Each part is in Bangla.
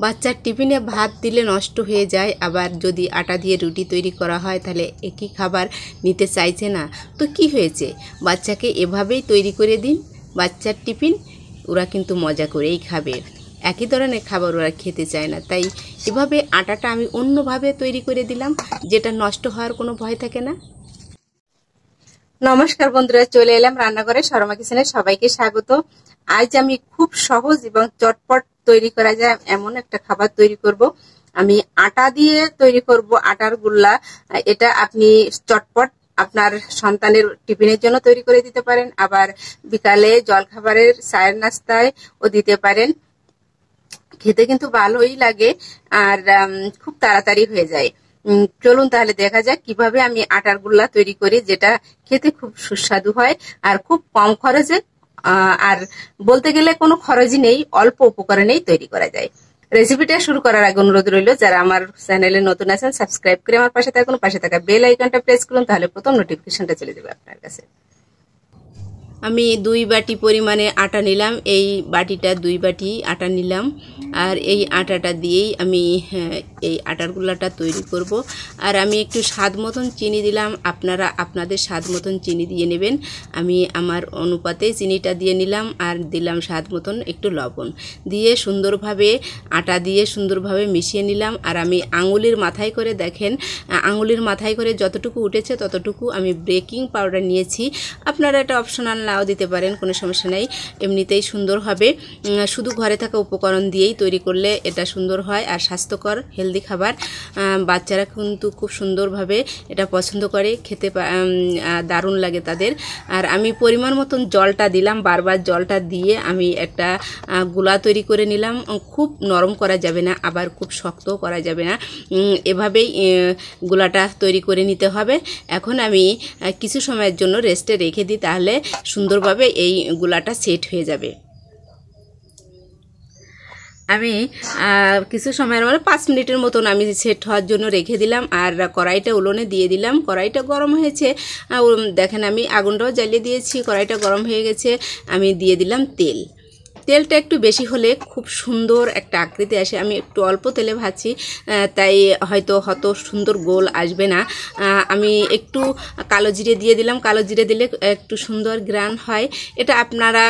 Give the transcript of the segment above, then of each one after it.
বাচ্চার টিফিনে ভাত দিলে নষ্ট হয়ে যায়, আবার যদি আটা দিয়ে রুটি তৈরি করা হয় তাহলে একই খাবার নিতে চাইছে না। তো কি হয়েছে, বাচ্চাকে এভাবেই তৈরি করে দিন বাচ্চার টিফিন, ওরা কিন্তু মজা করেই খাবে। একই ধরনের খাবার ওরা খেতে চায় না, তাই এভাবে আটাটা আমি অন্যভাবে তৈরি করে দিলাম, যেটা নষ্ট হওয়ার কোনো ভয় থাকে না। নমস্কার বন্ধুরা, চলে এলাম রান্নাঘরে শর্মা কিচেনে, সবাইকে স্বাগত। আজ আমি খুব সহজ এবং চটপট তৈরি করা যায় এমন একটা খাবার তৈরি করব। আমি আটা দিয়ে তৈরি করব আটার গোল্লা। এটা আপনি চটপট আপনার সন্তানের টিফিনের জন্য তৈরি করে দিতে পারেন, আবার বিকালে জলখাবারের চায়ের নাস্তায় ও দিতে পারেন। খেতে কিন্তু ভালোই লাগে আর খুব তাড়াতাড়ি হয়ে যায়। চলুন তাহলে দেখা যাক কিভাবে আমি আটার গোল্লা তৈরি করি, যেটা খেতে খুব সুস্বাদু হয় আর খুব কম খরচে, আর বলতে গেলে কোনো খরচই নেই, অল্প উপকরণেই তৈরি করা যায়। রেসিপিটা শুরু করার আগে অনুরোধ রইল, যারা আমার চ্যানেলে নতুন আছেন সাবস্ক্রাইব করে আমার পাশে থাকুন, পাশে থাকা বেল আইকনটা প্রেস করুন, তাহলে প্রথম নোটিফিকেশনটা চলে যাবে আপনার কাছে। আমি 2 বাটি পরিমাণে আটা নিলাম, এই বাটিটা 2 বাটি আটা নিলাম, আর এই আটাটা দিয়েই আমি এই আটার গোল্লাটা তৈরি করব। আর আমি একটু স্বাদ মতন চিনি দিলাম, আপনারা আপনাদের স্বাদ মতন চিনি দিয়ে নেবেন। আমি আমার অনুপাতে চিনিটা দিয়ে নিলাম, আর দিলাম স্বাদ মতন একটু লবণ দিয়ে সুন্দরভাবে আটা দিয়ে সুন্দরভাবে মিশিয়ে নিলাম। আর আমি আঙুলের মাথায় করে, দেখেন আঙুলের মাথায় করে যতটুকু উঠেছে ততটুকু আমি বেকিং পাউডার নিয়েছি। আপনারা এটা অপশনাল নাও দিতে পারেন, কোনো সমস্যা নেই, এমনিতেই সুন্দর হবে। শুধু ঘরে থাকা উপকরণ দিয়েই তৈরি করলে এটা সুন্দর হয় আর স্বাস্থ্যকর হেলদি খাবার। বাচ্চারা কিন্তু খুব সুন্দরভাবে এটা পছন্দ করে, খেতে দারুণ লাগে তাদের। আর আমি পরিমাণ মতন জলটা দিলাম, বারবার জলটা দিয়ে আমি একটা গোলা তৈরি করে নিলাম। খুব নরম করা যাবে না, আবার খুব শক্তও করা যাবে না, এভাবেই গোলাটা তৈরি করে নিতে হবে। এখন আমি কিছু সময়ের জন্য রেস্টে রেখে দিই, তাহলে সুন্দরভাবে এই গোলাটা সেট হয়ে যাবে। আমি কিছু সময়ের 5 মিনিটের মতন আমি সেট হওয়ার জন্য রেখে দিলাম। আর কড়াইটা উনুনে দিয়ে দিলাম, কড়াইটা গরম হয়েছে, দেখেন আমি আগুনটাও জ্বালিয়ে দিয়েছি, কড়াইটা গরম হয়ে গেছে। আমি দিয়ে দিলাম তেল। তেলটা একটু বেশি হলে খুব সুন্দর একটা আকৃতি আসে। আমি একটু অল্প তেলে ভাজছি, তাই হয়তো সুন্দর গোল আসবে না। আমি একটু কালো জিরে দিয়ে দিলাম, কালো জিরে দিলে একটু সুন্দর গ্রান হয়। এটা আপনারা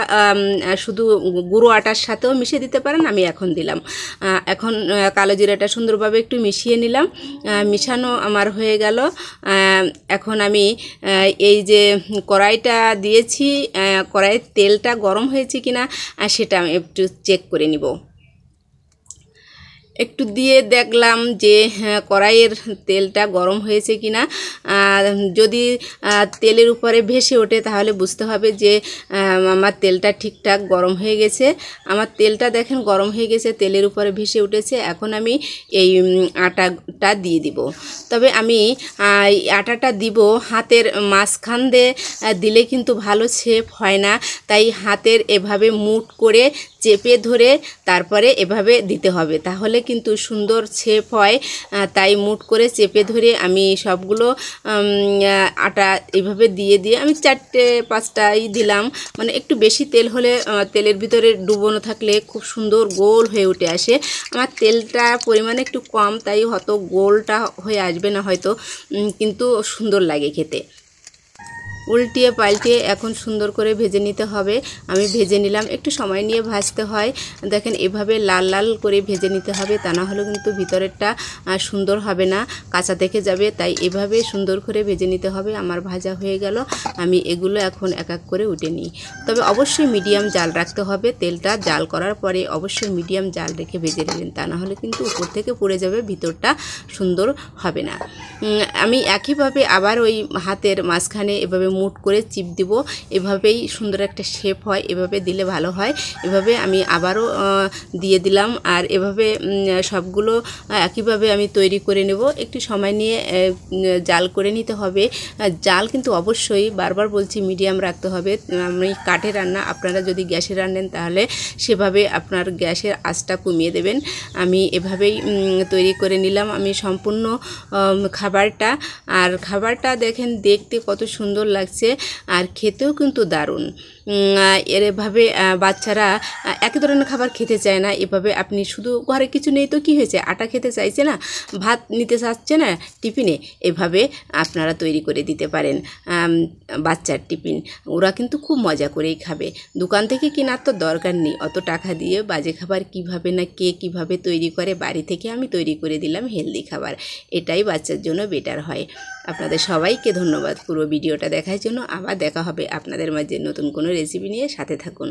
শুধু গুঁড়ো আটার সাথেও মিশিয়ে দিতে পারেন, আমি এখন দিলাম। এখন কালো জিরাটা সুন্দরভাবে একটু মিশিয়ে নিলাম, মিশানো আমার হয়ে গেল। এখন আমি এই যে কড়াইটা দিয়েছি, কড়াইয়ের তেলটা গরম হয়েছে কিনা সেটা আমি একটু চেক করে নিব। একটু দিয়ে দেখলাম যে কড়াইয়ের তেলটা গরম হয়েছে কিনা। যদি তেলের উপরে ভেসে ওঠে তাহলে বুঝতে হবে যে আমার তেলটা ঠিকঠাক গরম হয়ে গেছে। আমার তেলটা দেখেন গরম হয়ে গেছে, তেলের উপরে ভেসে উঠেছে। এখন আমি এই আটাটা দিয়ে দিব, তবে আমি আটাটা দিব হাতের মাঝখান দিয়ে দিলে কিন্তু ভালো শেপ হয় না, তাই হাতের এভাবে মুঠ করে চেপে ধরে তারপরে এভাবে দিতে হবে, তাহলে কিন্তু সুন্দর শেপ হয়। তাই মুঠ করে চেপে ধরে আমি সবগুলো আটা এইভাবে দিয়ে আমি 4-5টাই দিলাম। মানে একটু বেশি তেল হলে, তেলের ভিতরে ডুবোনো থাকলে খুব সুন্দর গোল হয়ে উঠে আসে। আমার তেলটা পরিমাণে একটু কম, তাই হয়তো গোলটা হয়ে আসবে না হয়তো, কিন্তু সুন্দর লাগে খেতে। উল্টিয়ে পাল্টিয়ে এখন সুন্দর করে ভেজে নিতে হবে। আমি ভেজে নিলাম, একটু সময় নিয়ে ভাজতে হয়। দেখেন এভাবে লাল লাল করে ভেজে নিতে হবে, তা না হলে কিন্তু ভিতরেরটা সুন্দর হবে না, কাঁচা থেকে যাবে। তাই এভাবে সুন্দর করে ভেজে নিতে হবে। আমার ভাজা হয়ে গেল, আমি এগুলো এখন এক এক করে উঠে নিই। তবে অবশ্যই মিডিয়াম জাল রাখতে হবে, তেলটা জাল করার পরে অবশ্যই মিডিয়াম জাল রেখে ভেজে নেবেন, তা না হলে কিন্তু উপর থেকে পুড়ে যাবে, ভিতরটা সুন্দর হবে না। আমি একইভাবে আবার ওই হাতের মাঝখানে এভাবে মুঠ করে চিপ দিব, এভাবেই সুন্দর একটা শেপ হয়, এভাবে দিলে ভালো হয়। এভাবে আমি আবারও দিয়ে দিলাম, আর এভাবে সবগুলো একইভাবে আমি তৈরি করে নেব। একটু সময় নিয়ে জাল করে নিতে হবে। জাল কিন্তু অবশ্যই বারবার বলছি মিডিয়াম রাখতে হবে। আমি কাঠে রান্না, আপনারা যদি গ্যাসে রান্নেন তাহলে সেভাবে আপনার গ্যাসের আঁচটা কমিয়ে দেবেন। আমি এভাবেই তৈরি করে নিলাম আমি সম্পূর্ণ খাবারটা। আর খাবারটা দেখেন দেখতে কত সুন্দর লাগছে, আর খেতেও কিন্তু দারুণ। এভাবে বাচ্চারা একই ধরনের খাবার খেতে চায় না। এভাবে আপনি শুধু ঘরে কিছু নেই তো কী হয়েছে, আটা খেতে চাইছে না, ভাত নিতে চাচ্ছে না টিফিনে, এভাবে আপনারা তৈরি করে দিতে পারেন বাচ্চার টিফিন। ওরা কিন্তু খুব মজা করেই খাবে। দোকান থেকে কেনার তো দরকার নেই, অত টাকা দিয়ে বাজে খাবার কীভাবে না কে কীভাবে তৈরি করে, বাড়ি থেকে আমি তৈরি করে দিলাম হেলদি খাবার, এটাই বাচ্চার জন্য বেটার হয়। আপনাদের সবাইকে ধন্যবাদ পুরো ভিডিওটা দেখার জন্য। আবার দেখা হবে আপনাদের মাঝে নতুন কোনো রেসিপি নিয়ে, সাথে থাকুন।